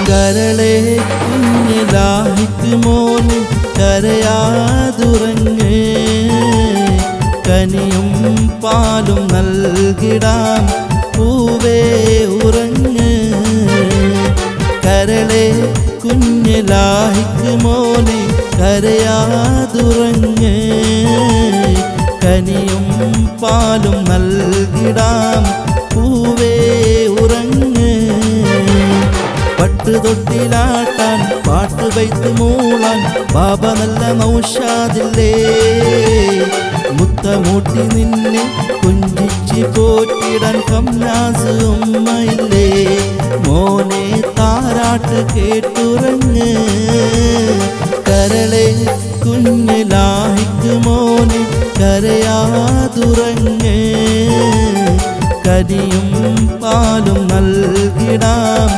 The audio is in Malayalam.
കരളെ കുഞ്ഞിലാഹിക്ക് മോന് കരയാതുറങ്ങ് കനിയും പാലും നൽകിടാം പൂവേ ഉറങ്ങ് കരളെ കുഞ്ഞിലാഹിക്ക് മോന് കരയാതുറങ്ങ് കനിയും പാലും നൽകിടാം പൂവേ ഉറങ്ങ് പട്ടുതൊട്ടിലാട്ടാൻ പാട്ട് വയ്ത്ത് മൂളാൻ ബാബ നല്ല നൗഷാദില്ലേ മുത്തമൂട്ടി നിന്നെ കുഞ്ചിച്ച് പോറ്റിടാൻ കംനാസ് ഉമ്മയില്ലേ മോനെ താരാട്ട് കേട്ടുറങ്ങ് കരളെ കുഞ്ഞിലാഹിക്ക് മോന് കരയാതുറങ്ങ് കനിയും പാലും നൽകിടാം